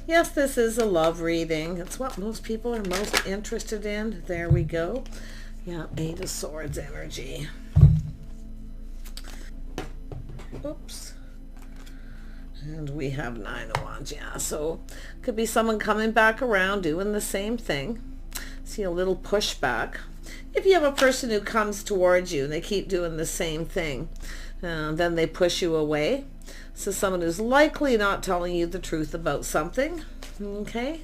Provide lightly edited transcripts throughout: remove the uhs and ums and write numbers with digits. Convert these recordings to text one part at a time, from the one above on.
Yes, this is a love reading. It's what most people are most interested in. There we go. Yeah, Eight of Swords energy. Oops. And we have Nine of Wands. Yeah, so could be someone coming back around doing the same thing. See a little pushback. If you have a person who comes towards you and they keep doing the same thing, then they push you away. So someone who's likely not telling you the truth about something. Okay.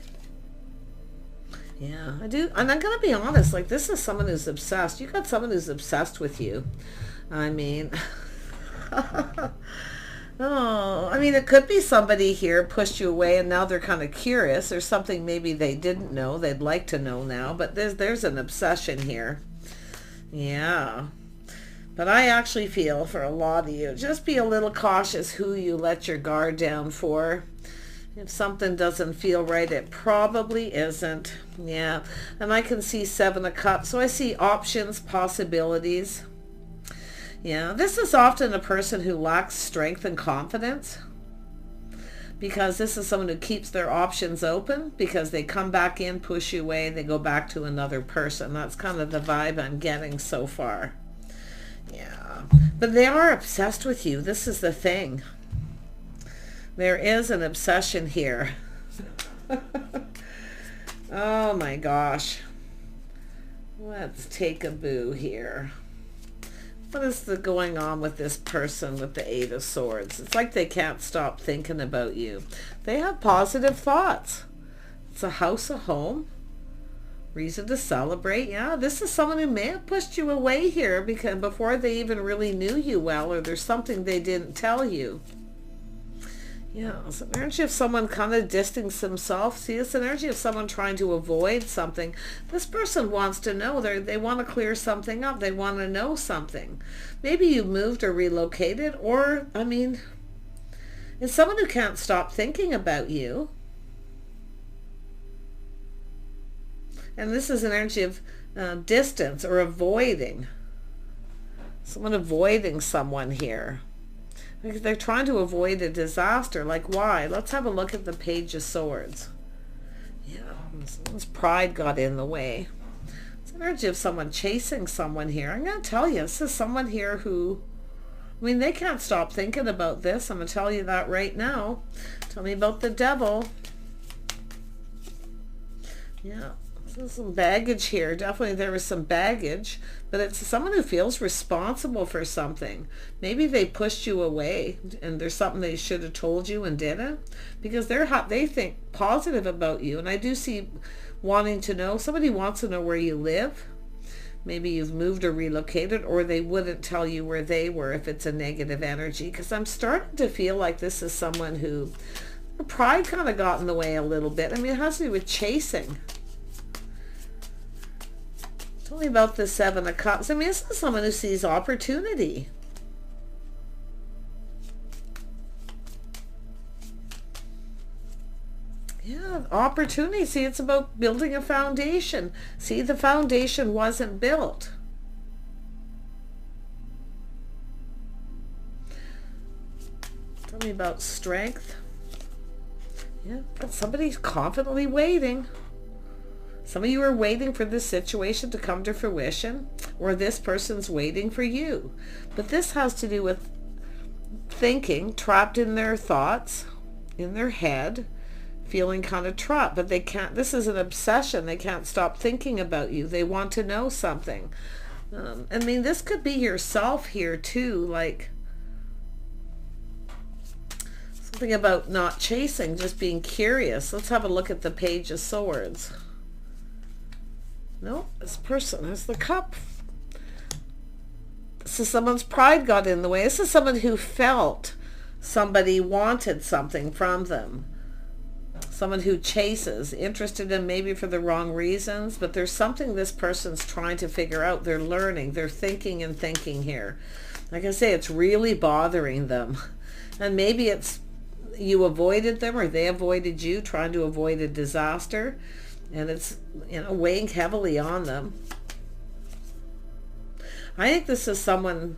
Yeah, I do. And I'm going to be honest, like this is someone who's obsessed. You got someone who's obsessed with you. I mean, oh, I mean, it could be somebody here pushed you away and now they're kind of curious or something maybe they didn't know. They'd like to know now, but there's an obsession here. Yeah. But I actually feel for a lot of you, just be a little cautious who you let your guard down for. If something doesn't feel right, it probably isn't. Yeah. And I can see Seven of Cups. So I see options, possibilities. Yeah. This is often a person who lacks strength and confidence. Because this is someone who keeps their options open. Because they come back in, push you away, they go back to another person. That's kind of the vibe I'm getting so far. Yeah, but they are obsessed with you. This is the thing. There is an obsession here. Oh my gosh. Let's take a boo here. What is going on with this person with the Eight of Swords? It's like they can't stop thinking about you. They have positive thoughts. It's a house, a home. Reason to celebrate. Yeah, this is someone who may have pushed you away here because before they even really knew you well, or there's something they didn't tell you. Yeah, it's an energy of someone kind of distancing themselves. See, it's an energy of someone trying to avoid something. This person wants to know. They want to clear something up. They want to know something. Maybe you moved or relocated, or, I mean, it's someone who can't stop thinking about you. And this is an energy of distance or avoiding. Someone avoiding someone here. They're trying to avoid a disaster. Like why? Let's have a look at the Page of Swords. Yeah, someone's pride got in the way. It's an energy of someone chasing someone here. I'm going to tell you, this is someone here who, I mean, they can't stop thinking about this. I'm going to tell you that right now. Tell me about the Devil. Yeah. There's some baggage here. Definitely there was some baggage, but it's someone who feels responsible for something. Maybe they pushed you away and there's something they should have told you and didn't, because they think positive about you. And I do see wanting to know. Somebody wants to know where you live. Maybe you've moved or relocated, or they wouldn't tell you where they were if it's a negative energy, because I'm starting to feel like this is someone who pride kind of got in the way a little bit. I mean, it has to do with chasing. Tell me about the Seven of Cups. I mean, this is someone who sees opportunity. Yeah, opportunity. See, it's about building a foundation. See, the foundation wasn't built. Tell me about strength. Yeah, but somebody's confidently waiting. Some of you are waiting for this situation to come to fruition, or this person's waiting for you. But this has to do with thinking, trapped in their thoughts, in their head, feeling kind of trapped. But they can't, this is an obsession. They can't stop thinking about you. They want to know something. I mean, this could be yourself here too, like something about not chasing, just being curious. Let's have a look at the Page of Swords. No, this person has the Cup. This is someone's pride got in the way. This is someone who felt somebody wanted something from them. Someone who chases, interested in maybe for the wrong reasons, but there's something this person's trying to figure out. They're learning, they're thinking and thinking here. Like I say, it's really bothering them. And maybe it's you avoided them or they avoided you, trying to avoid a disaster. And it's, you know, weighing heavily on them. I think this is someone's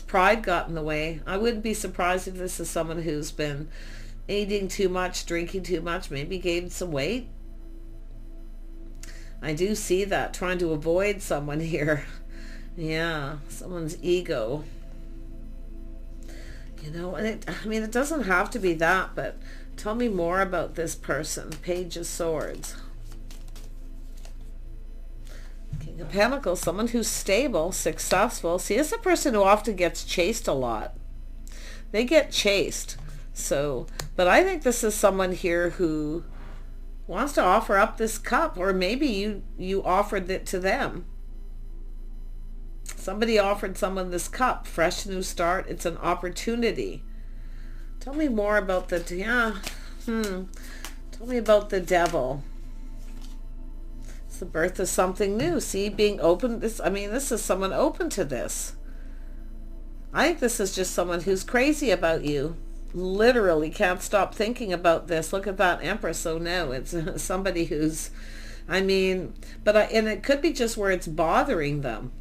pride got in the way. I wouldn't be surprised if this is someone who's been eating too much, drinking too much, maybe gained some weight. I do see that, trying to avoid someone here. Yeah, someone's ego. You know, and I mean, it doesn't have to be that, but tell me more about this person. Page of Swords. King of Pentacles, someone who's stable, successful. See, it's a person who often gets chased a lot. They get chased. So, but I think this is someone here who wants to offer up this cup, or maybe you offered it to them. Somebody offered someone this cup. Fresh new start. It's an opportunity. Tell me more about the, tell me about the Devil. It's the birth of something new. See, being open. This is someone open to this. I think this is just someone who's crazy about you. Literally can't stop thinking about this. Look at that Empress. So no, it's somebody who's, and it could be just where it's bothering them.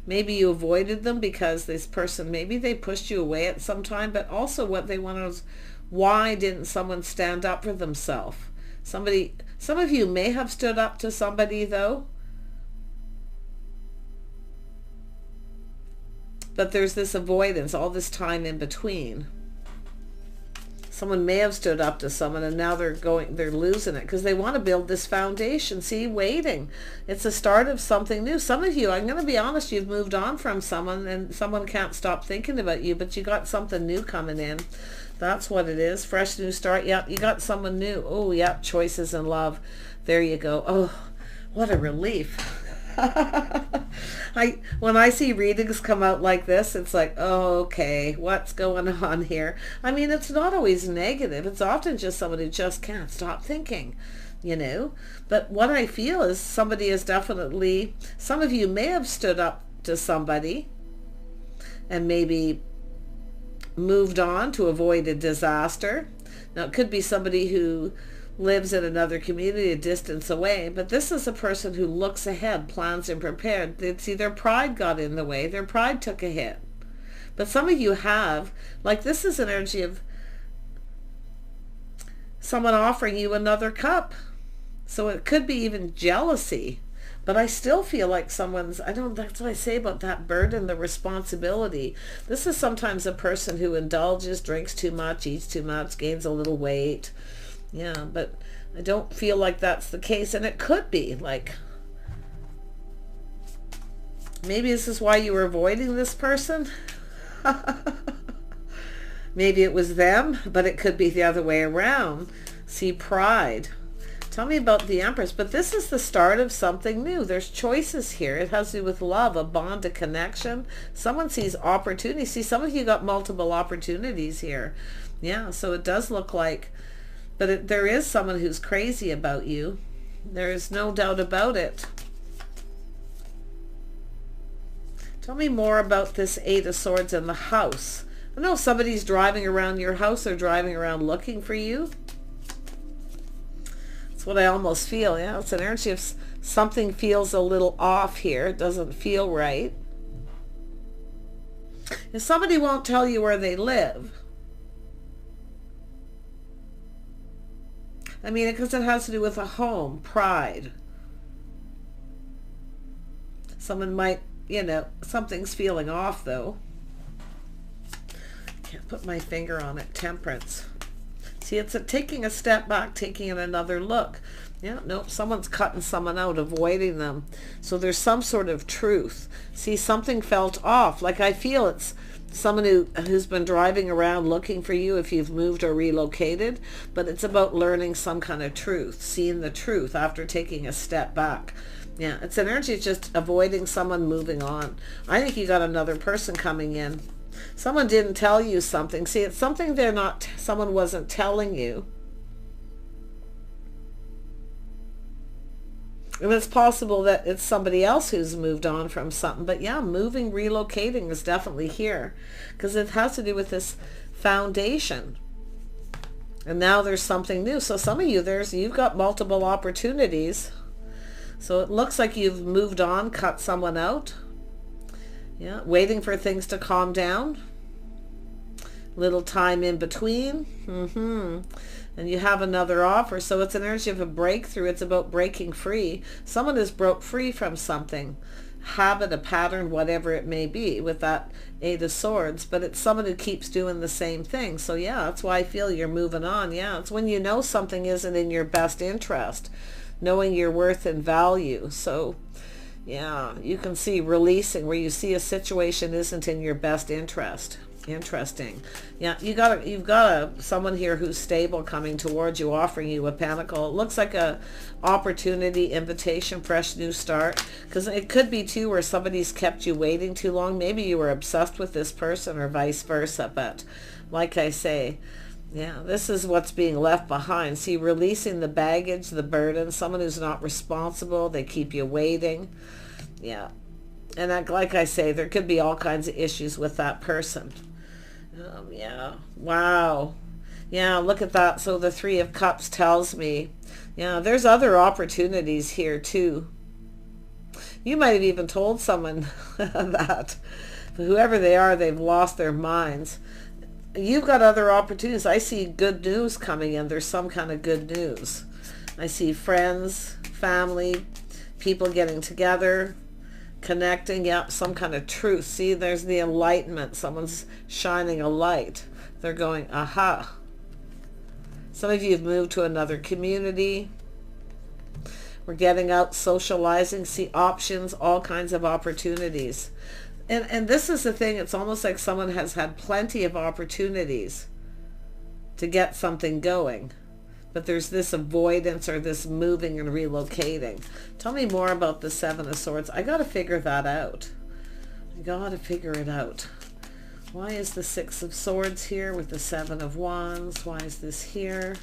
Maybe you avoided them because this person, maybe they pushed you away at some time, but also what they want is, why didn't someone stand up for themselves? Some of you may have stood up to somebody though, but there's this avoidance all this time in between. Someone may have stood up to someone and now they're losing it because they want to build this foundation. See, waiting. It's the start of something new. Some of you, I'm going to be honest, you've moved on from someone and someone can't stop thinking about you, but you got something new coming in. That's what it is. Fresh new start. Yep, you got someone new. Oh, yep, choices in love. There you go. Oh, what a relief. When I see readings come out like this, it's like, oh, okay, what's going on here? I mean, it's not always negative. It's often just someone who just can't stop thinking, you know. But what I feel is somebody is definitely, some of you may have stood up to somebody and maybe moved on to avoid a disaster. Now, it could be somebody who lives in another community a distance away, but this is a person who looks ahead, plans and prepared. See, their pride got in the way. Their pride took a hit. But some of you have, like, this is an energy of someone offering you another cup. So it could be even jealousy. But I still feel like someone's, that's what I say about that burden, the responsibility. This is sometimes a person who indulges, drinks too much, eats too much, gains a little weight. Yeah, but I don't feel like that's the case. And it could be like, maybe this is why you were avoiding this person. Maybe it was them, but it could be the other way around. See, pride. Tell me about the Empress. But this is the start of something new. There's choices here. It has to do with love, a bond, a connection. Someone sees opportunity. See, some of you got multiple opportunities here. Yeah, so it does look like, but there is someone who's crazy about you. There is no doubt about it. Tell me more about this Eight of Swords in the house. I know somebody's driving around your house or driving around looking for you. That's what I almost feel. Yeah, it's an energy of something feels a little off here. It doesn't feel right. If somebody won't tell you where they live, I mean, because it has to do with a home, pride. Someone might, you know, something's feeling off though. Can't put my finger on it. Temperance. See, it's taking a step back, taking another look. Yeah, no, someone's cutting someone out, avoiding them. So there's some sort of truth. See, something felt off. Like I feel it's someone who's been driving around looking for you if you've moved or relocated, but it's about learning some kind of truth, seeing the truth after taking a step back. Yeah, it's an energy just avoiding someone, moving on. I think you got another person coming in. Someone didn't tell you something. See, it's something someone wasn't telling you. And it's possible that it's somebody else who's moved on from something. But yeah, moving, relocating is definitely here. Because it has to do with this foundation. And now there's something new. So some of you, you've got multiple opportunities. So it looks like you've moved on, cut someone out. Yeah, waiting for things to calm down. little time in between. And you have another offer. So it's an energy of a breakthrough. It's about breaking free. Someone has broke free from something, habit, a pattern, whatever it may be, with that Eight of Swords. But it's someone who keeps doing the same thing. So yeah, that's why I feel you're moving on. Yeah, it's when you know something isn't in your best interest, knowing your worth and value. So yeah, you can see releasing where you see a situation isn't in your best interest. Interesting. Yeah, you've got someone here who's stable coming towards you, offering you a pentacle. It looks like a opportunity, invitation, fresh new start. Because it could be too where somebody's kept you waiting too long. Maybe you were obsessed with this person or vice versa. But like I say, yeah, this is what's being left behind. See, releasing the baggage, the burden, someone who's not responsible. They keep you waiting. Yeah. And like I say, there could be all kinds of issues with that person. Yeah. Wow. Yeah, look at that. So the Three of Cups tells me, yeah, there's other opportunities here too. You might have even told someone that. But whoever they are, they've lost their minds. You've got other opportunities. I see good news coming in. There's some kind of good news. I see friends, family, people getting together, connecting. Yep, some kind of truth. See, there's the enlightenment. Someone's shining a light. They're going, aha. Some of you have moved to another community. We're getting out, socializing, see options, all kinds of opportunities. And this is the thing, it's almost like someone has had plenty of opportunities to get something going. But there's this avoidance or this moving and relocating. Tell me more about the Seven of Swords. I got to figure that out. I got to figure it out. Why is the Six of Swords here with the Seven of Wands? Why is this here?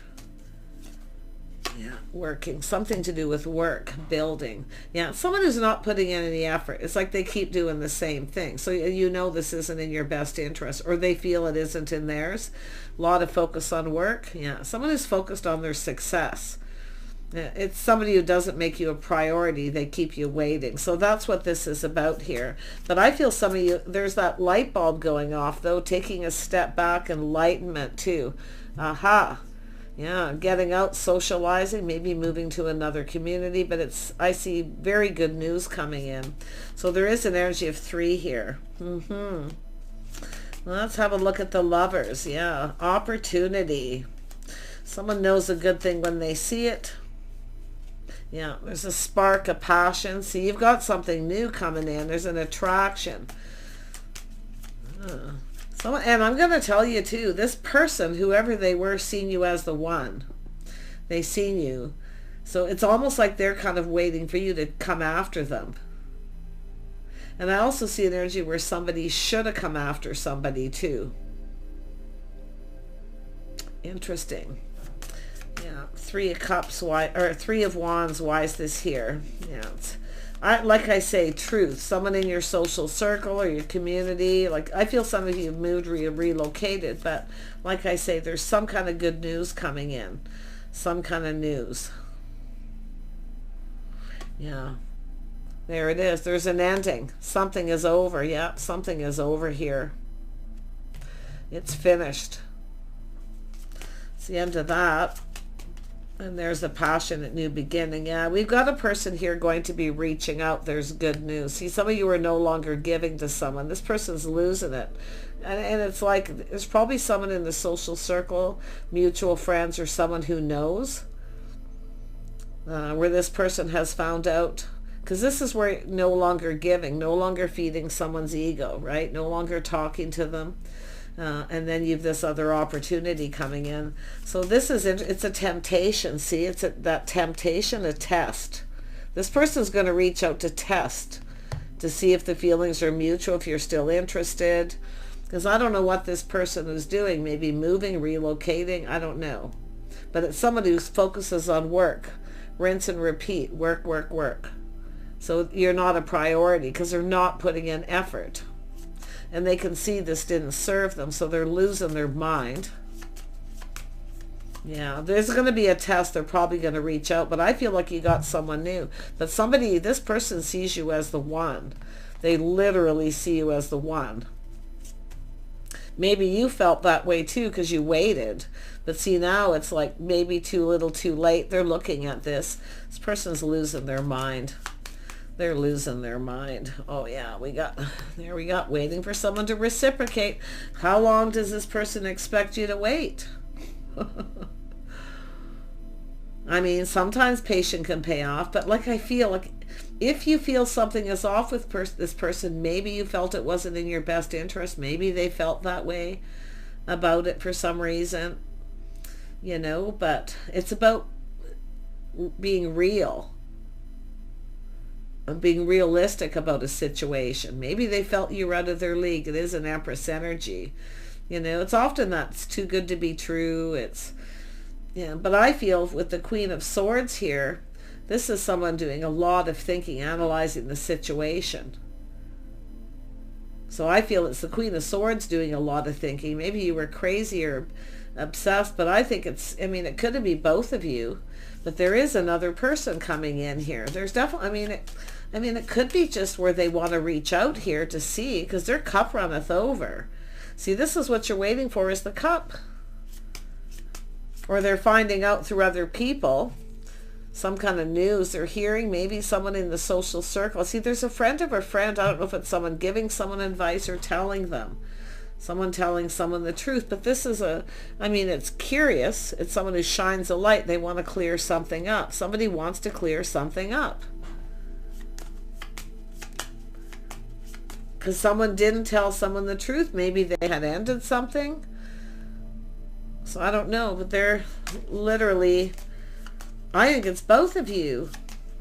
Yeah, working. Something to do with work, building. Yeah, someone who's not putting in any effort. It's like they keep doing the same thing. So you know this isn't in your best interest, or they feel it isn't in theirs. A lot of focus on work. Yeah, someone who's focused on their success. Yeah, it's somebody who doesn't make you a priority. They keep you waiting. So that's what this is about here. But I feel some of you, there's that light bulb going off, though, taking a step back, enlightenment too. Aha. Yeah, getting out, socializing, maybe moving to another community, but I see very good news coming in. So there is an energy of 3 here. Let's have a look at the Lovers. Yeah, opportunity. Someone knows a good thing when they see it. Yeah, there's a spark of passion. See, you've got something new coming in. There's an attraction. And I'm going to tell you too, this person, whoever they were, seen you as the one. They seen you. So it's almost like they're kind of waiting for you to come after them. And I also see an energy where somebody should have come after somebody too. Interesting. Yeah, 3 of Cups, why, or 3 of Wands, why is this here? Yeah, like I say, truth. Someone in your social circle or your community. Like, I feel some of you have moved, relocated, but like I say, there's some kind of good news coming in. Some kind of news. Yeah. There it is. There's an ending. Something is over. Yeah, something is over here. It's finished. It's the end of that. And there's a passionate new beginning. Yeah, we've got a person here going to be reaching out. There's good news. See, some of you are no longer giving to someone. This person's losing it. And it's like, there's probably someone in the social circle, mutual friends, or someone who knows, where this person has found out. Because this is where no longer giving, no longer feeding someone's ego, right? No longer talking to them. And then you've this other opportunity coming in. So this is, it's a temptation. See, it's that temptation, a test. This person's going to reach out to test, to see if the feelings are mutual, if you're still interested. Because I don't know what this person is doing. Maybe moving, relocating, I don't know. But it's someone who focuses on work. Rinse and repeat. Work, work, work. So you're not a priority because they're not putting in effort. And they can see this didn't serve them, so they're losing their mind. Yeah, there's going to be a test. They're probably going to reach out, but I feel like you got someone new. But somebody, this person sees you as the one. They literally see you as the one. Maybe you felt that way too because you waited. But see, now it's like maybe too little too late. They're looking at this. This person's losing their mind. They're losing their mind. Oh yeah, we got waiting for someone to reciprocate. How long does this person expect you to wait? I mean, sometimes patience can pay off, but like I feel like if you feel something is off with this person, maybe you felt it wasn't in your best interest. Maybe they felt that way about it for some reason, you know, but it's about being real and being realistic about a situation. Maybe they felt you were out of their league. It is an Empress energy. You know, it's often that's too good to be true. It's, yeah, but I feel with the Queen of Swords here, this is someone doing a lot of thinking, analyzing the situation. So I feel it's the Queen of Swords doing a lot of thinking. Maybe you were crazy or obsessed, but I think it's, I mean, it could be both of you, but there is another person coming in here. There's definitely, I mean, it could be just where they want to reach out here to see, because their cup runneth over. See, this is what you're waiting for, is the cup. Or they're finding out through other people, some kind of news they're hearing, maybe someone in the social circle. See, there's a friend of a friend. I don't know if it's someone giving someone advice or telling them. Someone telling someone the truth. But this is I mean, it's curious. It's someone who shines a light. They want to clear something up. Somebody wants to clear something up. Because someone didn't tell someone the truth. Maybe they had ended something. So I don't know, but they're literally, I think it's both of you.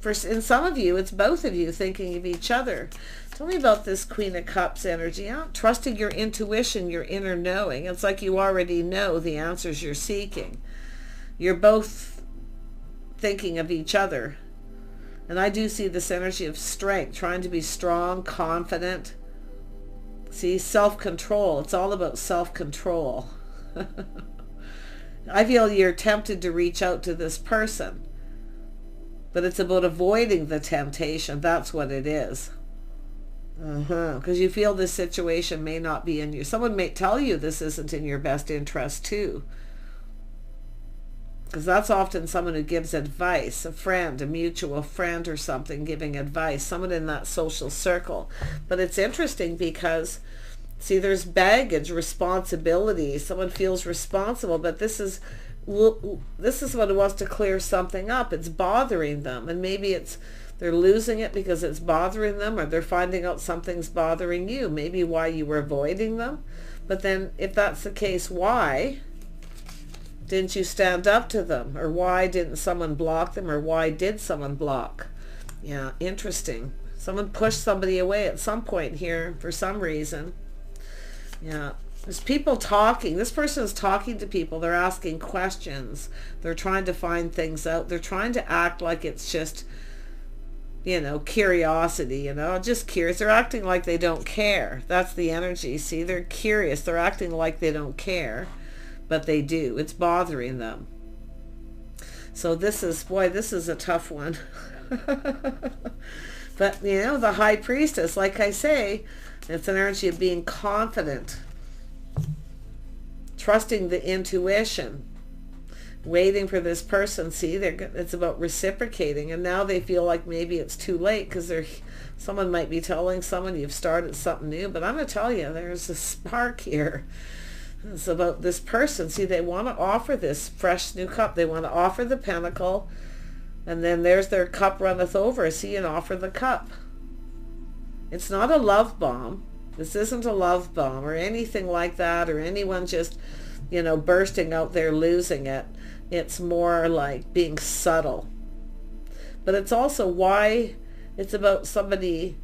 In some of you, it's both of you thinking of each other. Tell me about this Queen of Cups energy. Trusting your intuition, your inner knowing. It's like you already know the answers you're seeking. You're both thinking of each other. And I do see this energy of strength, trying to be strong, confident. See, self-control. It's all about self-control. I feel you're tempted to reach out to this person, but it's about avoiding the temptation. That's what it is. Because you feel this situation may not be in you. Someone may tell you this isn't in your best interest too. Because that's often someone who gives advice, a friend, a mutual friend or something giving advice, someone in that social circle. But it's interesting because, see, there's baggage, responsibility. Someone feels responsible, but this is what it wants to clear something up. It's bothering them, and maybe they're losing it because it's bothering them, or they're finding out something's bothering you. Maybe why you were avoiding them. But then, if that's the case, why didn't you stand up to them? Or why didn't someone block them? Or why did someone block? Yeah, interesting. Someone pushed somebody away at some point here for some reason. Yeah, there's people talking. This person is talking to people. They're asking questions. They're trying to find things out. They're trying to act like it's just, you know, curiosity, you know, just curious. They're acting like they don't care. That's the energy. See, they're curious. They're acting like they don't care, but they do. It's bothering them. So this is, boy, this is a tough one. But, you know, the High Priestess, like I say, it's an energy of being confident, trusting the intuition, waiting for this person. See, it's about reciprocating, and now they feel like maybe it's too late because someone might be telling someone you've started something new. But I'm going to tell you, there's a spark here. It's about this person. See, they want to offer this fresh new cup. They want to offer the pentacle, and then there's their cup runneth over. See, and offer the cup. It's not a love bomb. This isn't a love bomb or anything like that, or anyone just, you know, bursting out there losing it. It's more like being subtle. But it's also why it's about somebody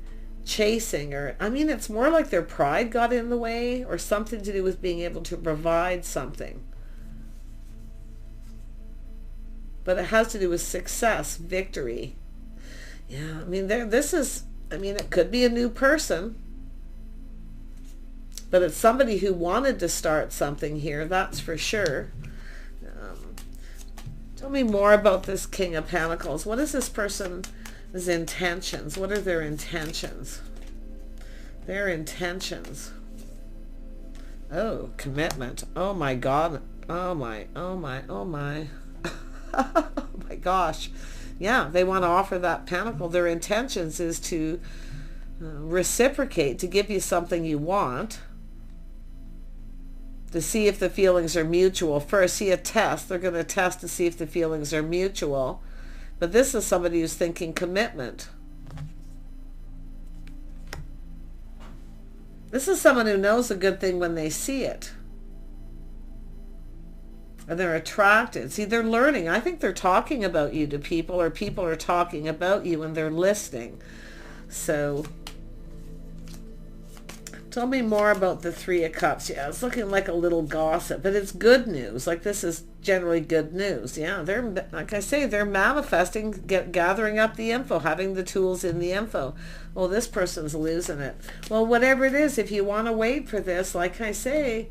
chasing, or, I mean, it's more like their pride got in the way, or something to do with being able to provide something. But it has to do with success, victory. Yeah, I mean, it could be a new person, but it's somebody who wanted to start something here, that's for sure. Tell me more about this King of Pentacles. What is this person's intentions? What are their intentions? Their intentions. Oh, commitment. Oh my God. Oh my, oh my, oh my. Oh my gosh. Yeah, they want to offer that pentacle. Their intentions is to reciprocate, to give you something you want, to see if the feelings are mutual. First, see a test. They're going to test to see if the feelings are mutual. But this is somebody who's thinking commitment. This is someone who knows a good thing when they see it. And they're attracted. See, they're learning. I think they're talking about you to people, or people are talking about you and they're listening. So, tell me more about the Three of Cups. Yeah, it's looking like a little gossip, but it's good news. Like, this is generally good news. Yeah, they're, like I say, they're manifesting, gathering up the info, having the tools in the info. Well, this person's losing it. Well, whatever it is, if you want to wait for this, like I say,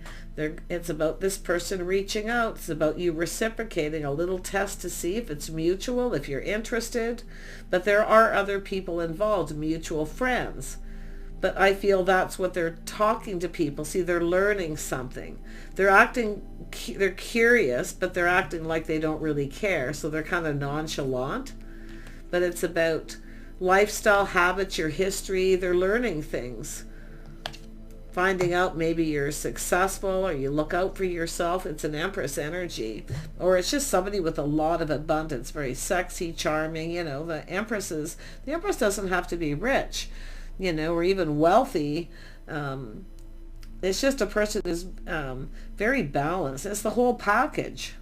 it's about this person reaching out. It's about you reciprocating, a little test to see if it's mutual, if you're interested. But there are other people involved, mutual friends. But I feel that's what they're talking to people. See, they're learning something. They're curious, but they're acting like they don't really care. So they're kind of nonchalant. But it's about lifestyle, habits, your history. They're learning things. Finding out maybe you're successful, or you look out for yourself. It's an Empress energy. Or it's just somebody with a lot of abundance, very sexy, charming. You know, the Empress doesn't have to be rich, you know, or even wealthy. It's just a person who's very balanced. It's the whole package.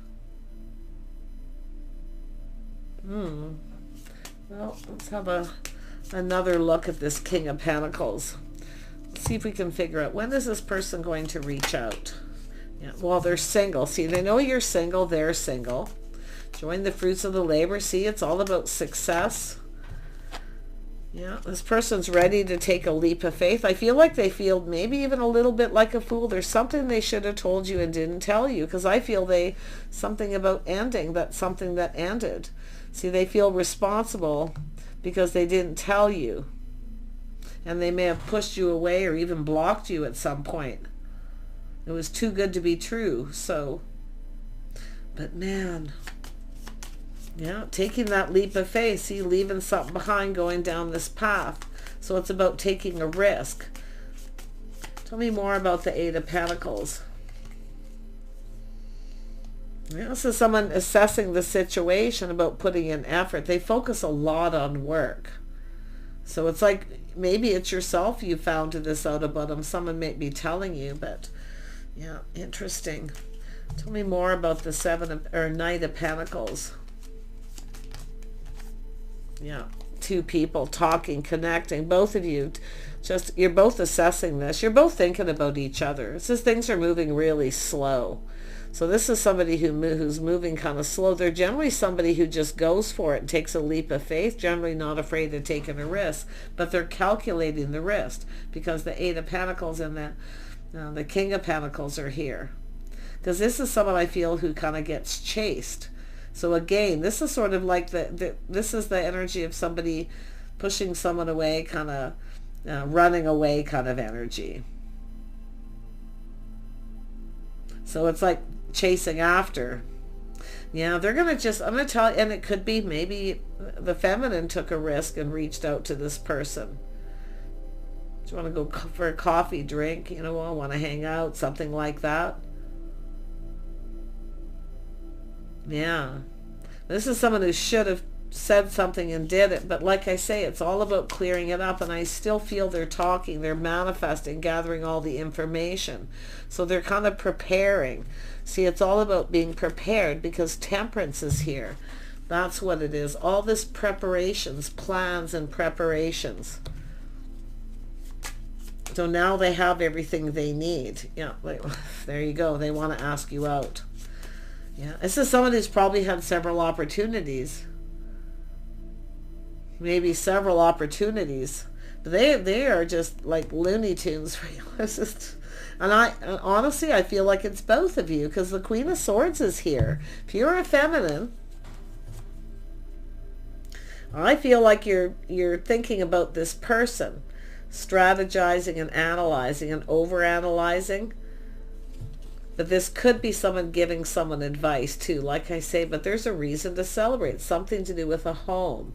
Well, let's have another look at this King of Pentacles. See if we can figure out, when is this person going to reach out? Yeah, well, they're single. See, they know you're single. They're single. Join the fruits of the labor. See, it's all about success. Yeah, this person's ready to take a leap of faith. I feel like they feel maybe even a little bit like a fool. There's something they should have told you and didn't tell you, because I feel something about ending, that's something that ended. See, they feel responsible because they didn't tell you. And they may have pushed you away or even blocked you at some point. It was too good to be true. So, but man, yeah, taking that leap of faith, see, leaving something behind, going down this path. So it's about taking a risk. Tell me more about the Eight of Pentacles. Yeah, this is someone assessing the situation, about putting in effort. They focus a lot on work. So it's like, maybe it's yourself you found this out about them. Someone may be telling you, but yeah, interesting. Tell me more about the Knight of Pentacles. Yeah, two people talking, connecting, both of you. You're both assessing this. You're both thinking about each other. It says things are moving really slow. So this is somebody who's moving kind of slow. They're generally somebody who just goes for it and takes a leap of faith, generally not afraid of taking a risk, but they're calculating the risk, because the Eight of Pentacles and the King of Pentacles are here. Because this is someone I feel who kind of gets chased. So again, this is sort of like this is the energy of somebody pushing someone away, kind of running away kind of energy. So it's like chasing after. Yeah, they're going to I'm going to tell you, and it could be maybe the feminine took a risk and reached out to this person. Do you want to go for a coffee, drink, you know, want to hang out, something like that? Yeah. This is someone who should have said something and did it, but like I say, it's all about clearing it up, and I still feel they're talking, they're manifesting, gathering all the information. So they're kind of preparing. See, it's all about being prepared, because Temperance is here. That's what it is. All this preparations, plans and preparations. So now they have everything they need. Yeah, there you go. They want to ask you out. Yeah, this is someone who's probably had several opportunities. Maybe several opportunities. But they are just like Looney Tunes. And honestly, I feel like it's both of you, because the Queen of Swords is here. If you're a feminine, I feel like you're thinking about this person, strategizing and analyzing and overanalyzing. But this could be someone giving someone advice too, like I say, but there's a reason to celebrate, something to do with a home.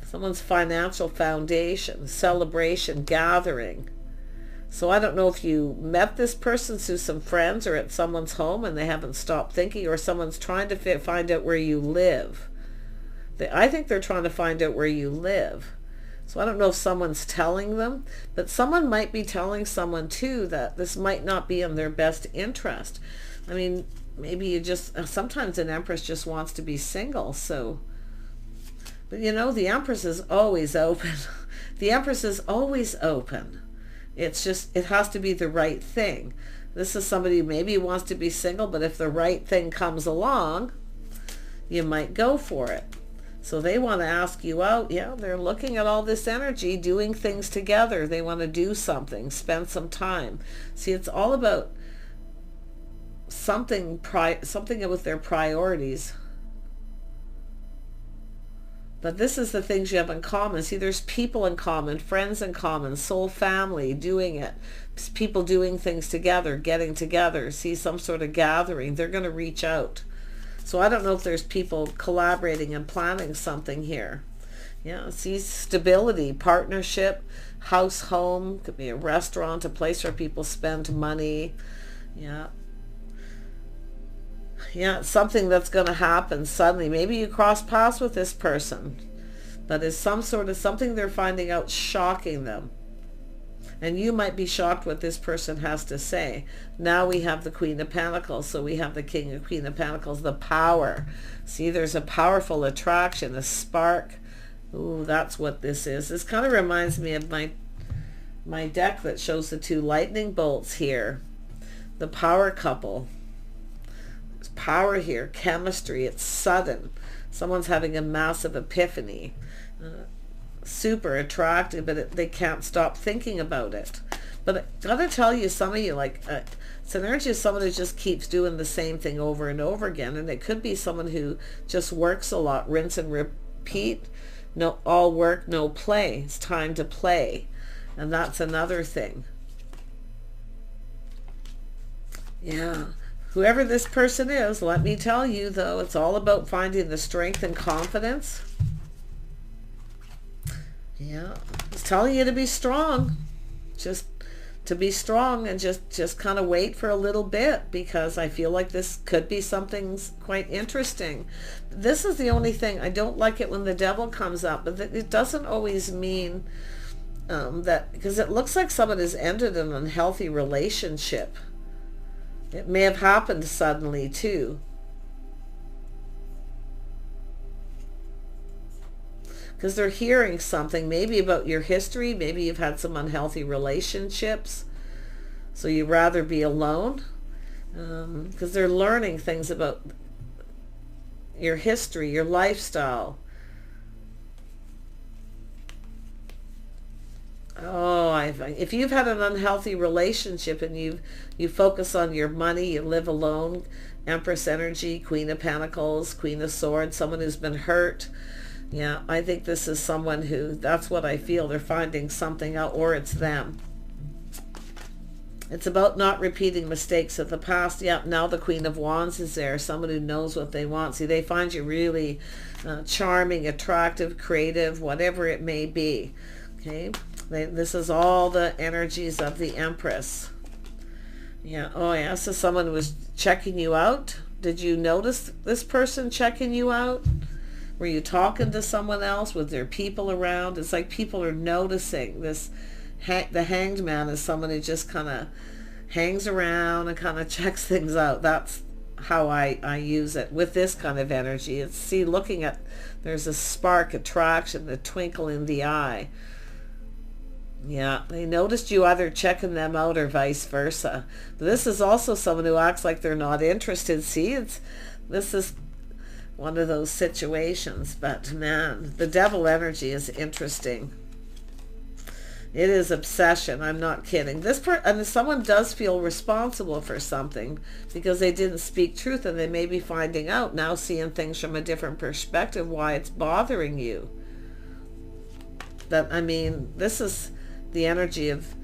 Someone's financial foundation, celebration, gathering. So I don't know if you met this person through some friends or at someone's home and they haven't stopped thinking, or someone's trying to find out where you live. I think they're trying to find out where you live. So I don't know if someone's telling them, but someone might be telling someone too that this might not be in their best interest. I mean, maybe you just, sometimes an Empress just wants to be single, so, but you know, the Empress is always open. The Empress is always open. It's just, it has to be the right thing. This is somebody who maybe wants to be single, but if the right thing comes along, you might go for it. So they want to ask you out. Yeah, they're looking at all this energy, doing things together. They want to do something, spend some time. See, it's all about something with their priorities. But this is the things you have in common. See, there's people in common, friends in common, soul family doing it. People doing things together, getting together. See, some sort of gathering. They're going to reach out. So I don't know if there's people collaborating and planning something here. Yeah, see, stability, partnership, house, home, could be a restaurant, a place where people spend money. Yeah. Yeah, it's something that's going to happen suddenly. Maybe you cross paths with this person, but it's some sort of something they're finding out shocking them. And you might be shocked what this person has to say. Now we have the Queen of Pentacles, so we have the King and Queen of Pentacles, the power. See, there's a powerful attraction, a spark. Ooh, that's what this is. This kind of reminds me of my deck that shows the two lightning bolts here. The power couple. There's power here, chemistry, it's sudden. Someone's having a massive epiphany. Super attractive, but they can't stop thinking about it. But I gotta tell you, some of you, like, it's an energy of someone who just keeps doing the same thing over and over again, and it could be someone who just works a lot, rinse and repeat. No, all work, no play. It's time to play, and that's another thing. Yeah, whoever this person is, let me tell you though, it's all about finding the strength and confidence. Yeah, it's telling you to be strong, just to be strong, and just kind of wait for a little bit, because I feel like this could be something quite interesting. This is the only thing, I don't like it when the devil comes up, but it doesn't always mean that, because it looks like someone has ended an unhealthy relationship. It may have happened suddenly too. Because they're hearing something maybe about your history. Maybe you've had some unhealthy relationships, so you'd rather be alone, because they're learning things about your history, your lifestyle. Oh, if you've had an unhealthy relationship and you focus on your money, you live alone, Empress energy, Queen of Pentacles, Queen of Swords, someone who's been hurt. Yeah, I think this is someone who, that's what I feel, they're finding something out, or it's them. It's about not repeating mistakes of the past. Yeah, now the Queen of Wands is there, someone who knows what they want. See, they find you really charming, attractive, creative, whatever it may be. Okay, this is all the energies of the Empress. Yeah, oh yeah, so someone was checking you out. Did you notice this person checking you out? Were you talking to someone else? Was there people around? It's like people are noticing this. The Hanged Man is someone who just kind of hangs around and kind of checks things out. That's how I use it with this kind of energy. It's, see, looking at, there's a spark, attraction, the twinkle in the eye. Yeah, they noticed you either checking them out or vice versa. But this is also someone who acts like they're not interested. See, this is one of those situations. But man, the devil energy is interesting. It is obsession. I'm not kidding. And someone does feel responsible for something because they didn't speak truth, and they may be finding out now, seeing things from a different perspective, why it's bothering you. That, I mean, this is the energy of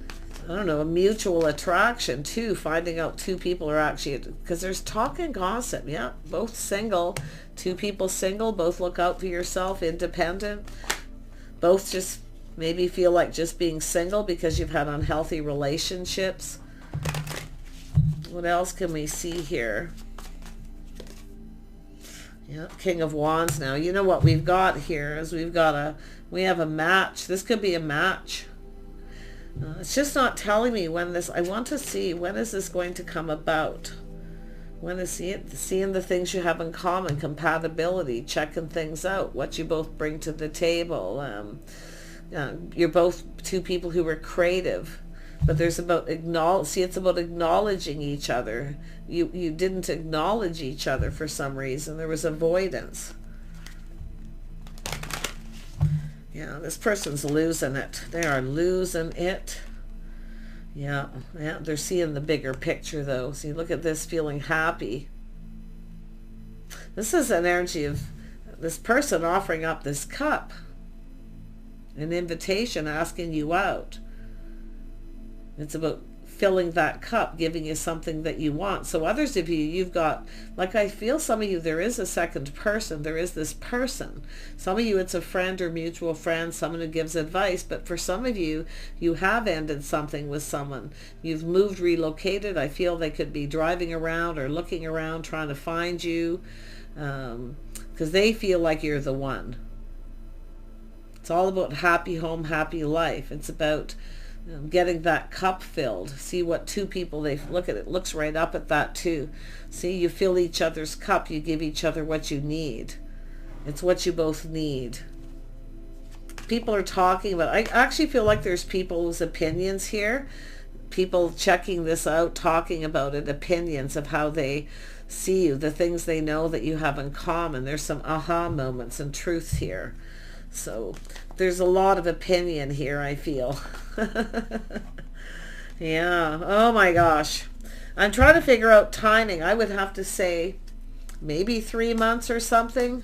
I don't know, a mutual attraction too, finding out two people are actually, because there's talk and gossip. Yeah, both single, two people single, both look out for yourself, independent, both just maybe feel like just being single because you've had unhealthy relationships. What else can we see here? Yeah, King of Wands now. You know what we've got here is we have a match. This could be a match. It's just not telling me when this, I want to see, when is this going to come about? When is seeing the things you have in common, compatibility, checking things out, what you both bring to the table. You're both two people who are creative, but there's about it's about acknowledging each other. You didn't acknowledge each other for some reason. There was avoidance. Yeah, this person's losing it. They are losing it. Yeah, they're seeing the bigger picture though. See, look at this, feeling happy. This is an energy of this person offering up this cup. An invitation, asking you out. It's about filling that cup, giving you something that you want. So others of you, you've got, like I feel some of you, there is a second person. There is this person. Some of you, it's a friend or mutual friend, someone who gives advice. But for some of you, you have ended something with someone. You've moved, relocated. I feel they could be driving around or looking around, trying to find you, because they feel like you're the one. It's all about happy home, happy life. It's about getting that cup filled. See what two people, they look at it, looks right up at that too. See, you fill each other's cup, you give each other what you need. It's what you both need. People are talking about, I actually feel like there's people's opinions here, people checking this out, talking about it, opinions of how they see you, the things they know that you have in common. There's some aha moments and truths here. So there's a lot of opinion here, I feel. Yeah. Oh my gosh. I'm trying to figure out timing. I would have to say maybe 3 months or something.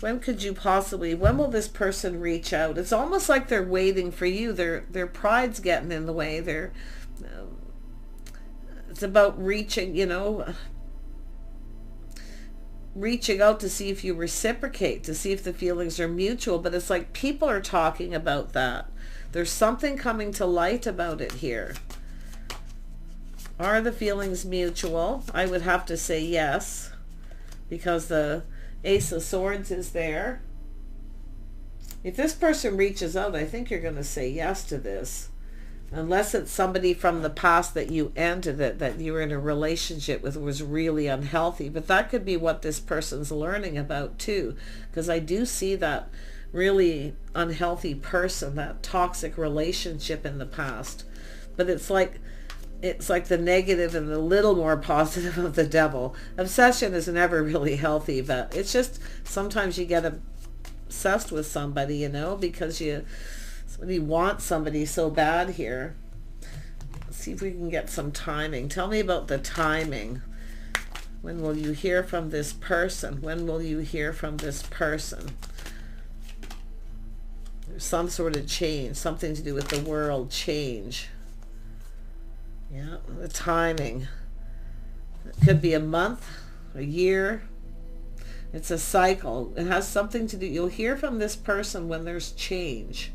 When could you possibly, when will this person reach out? It's almost like they're waiting for you. Their pride's getting in the way. It's about reaching, reaching out to see if you reciprocate, to see if the feelings are mutual. But it's like people are talking about that. There's something coming to light about it here. Are the feelings mutual? I would have to say yes, because the Ace of Swords is there. If this person reaches out, I think you're going to say yes to this. Unless it's somebody from the past that you ended it, that you were in a relationship with, was really unhealthy. But that could be what this person's learning about too. Because I do see that really unhealthy person, that toxic relationship in the past. But it's like the negative and the little more positive of the devil. Obsession is never really healthy, but it's just sometimes you get obsessed with somebody, because you want somebody so bad here. Let's see if we can get some timing. Tell me about the timing. When will you hear from this person? When will you hear from this person? There's some sort of change, something to do with the world change. Yeah, the timing. It could be a month, a year. It's a cycle. It has something to do. You'll hear from this person when there's change.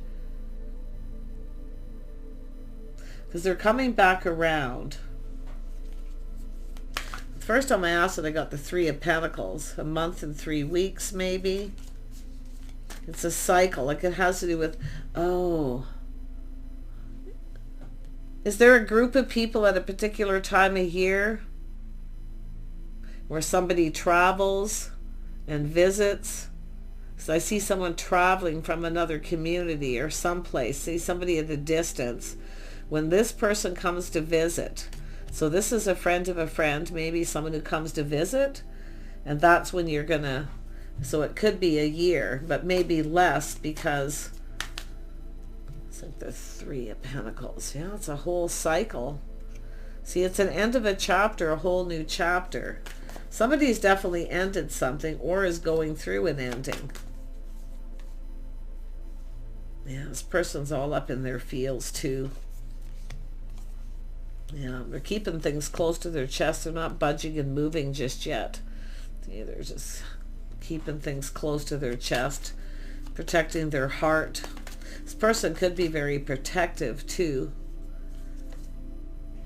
Because they're coming back around. The first time I asked it, I got the 3 of Pentacles. A month and 3 weeks, maybe. It's a cycle. Like it has to do with, is there a group of people at a particular time of year where somebody travels and visits? So I see someone traveling from another community or someplace. See somebody at a distance. When this person comes to visit, so this is a friend of a friend, maybe someone who comes to visit, and that's when you're gonna, so it could be a year, but maybe less, because it's like the 3 of Pentacles. Yeah, it's a whole cycle. See, it's an end of a chapter, a whole new chapter. Somebody's definitely ended something or is going through an ending. Yeah, this person's all up in their feels too. Yeah, they're keeping things close to their chest. They're not budging and moving just yet. Yeah, they're just keeping things close to their chest, protecting their heart. This person could be very protective too.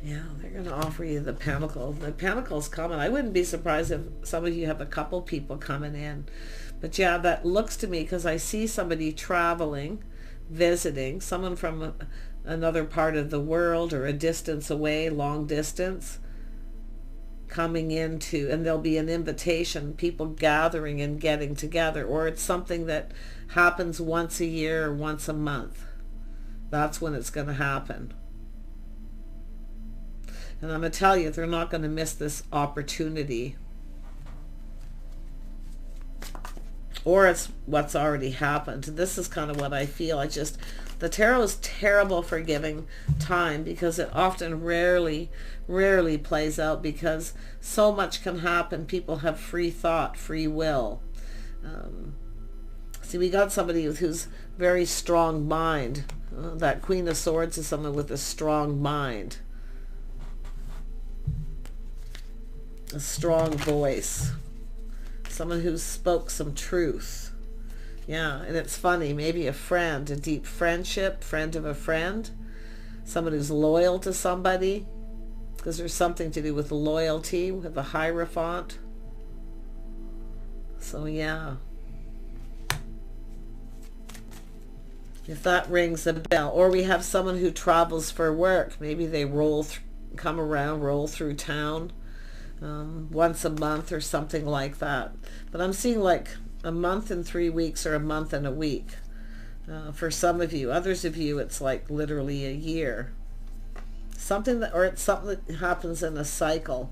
Yeah, they're going to offer you the Pentacle. The Pentacle's coming. I wouldn't be surprised if some of you have a couple people coming in. But yeah, that looks to me, because I see somebody traveling, visiting, someone from another part of the world or a distance away, long distance, coming into, and there'll be an invitation, people gathering and getting together, or it's something that happens once a year or once a month. That's when it's going to happen. And I'm going to tell you, they're not going to miss this opportunity. Or it's what's already happened. This is kind of what I feel. The tarot is terrible for giving time, because it often rarely plays out, because so much can happen. People have free thought, free will. See, we got somebody who's very strong mind. That Queen of Swords is someone with a strong mind. A strong voice. Someone who spoke some truth. Yeah, and it's funny, maybe a friend, a deep friendship, friend of a friend, someone who's loyal to somebody, because there's something to do with loyalty, with the Hierophant. So yeah, if that rings a bell. Or we have someone who travels for work. Maybe they roll through town once a month or something like that. But I'm seeing like a month and 3 weeks, or a month and a week for some of you. Others of you, it's like literally a year. It's something that happens in a cycle.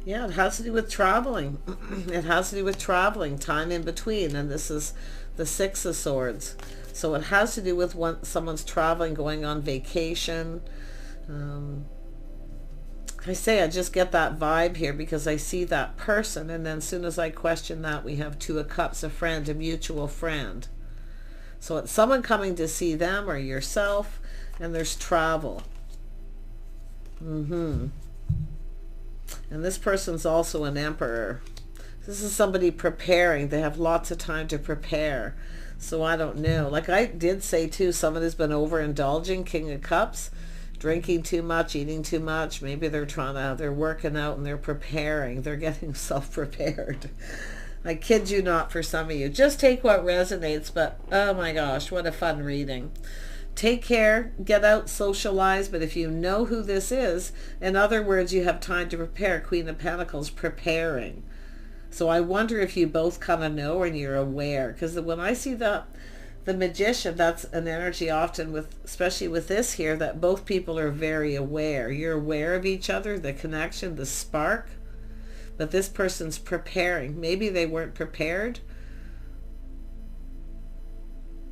Yeah, it has to do with traveling. It has to do with traveling, time in between. And this is the Six of Swords. So it has to do with someone's traveling, going on vacation. I just get that vibe here, because I see that person, and then as soon as I question that, we have Two of Cups, a friend, a mutual friend. So it's someone coming to see them or yourself, and there's travel. And this person's also an Emperor. This is somebody preparing. They have lots of time to prepare. So I don't know. Like I did say too, someone has been overindulging, King of Cups, drinking too much, eating too much. Maybe they're working out and they're preparing. They're getting self-prepared. I kid you not, for some of you. Just take what resonates, but oh my gosh, what a fun reading. Take care, get out, socialize, but if you know who this is, in other words, you have time to prepare. Queen of Pentacles, preparing. So I wonder if you both kind of know and you're aware, because when I see the Magician, that's an energy often especially with this here, that both people are very aware. You're aware of each other, the connection, the spark, but this person's preparing. Maybe they weren't prepared,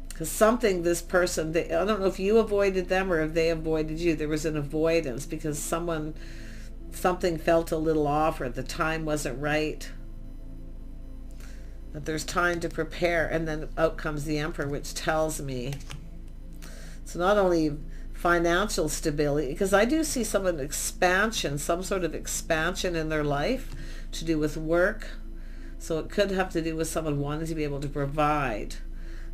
because this person, I don't know if you avoided them or if they avoided you. There was an avoidance because something felt a little off, or the time wasn't right. But there's time to prepare, and then out comes the Emperor, which tells me it's not only financial stability, because I do see some sort of expansion in their life to do with work. So it could have to do with someone wanting to be able to provide.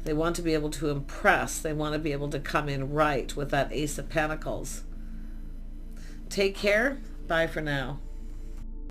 They want to be able to impress. They want to be able to come in right with that Ace of Pentacles. Take care. Bye for now.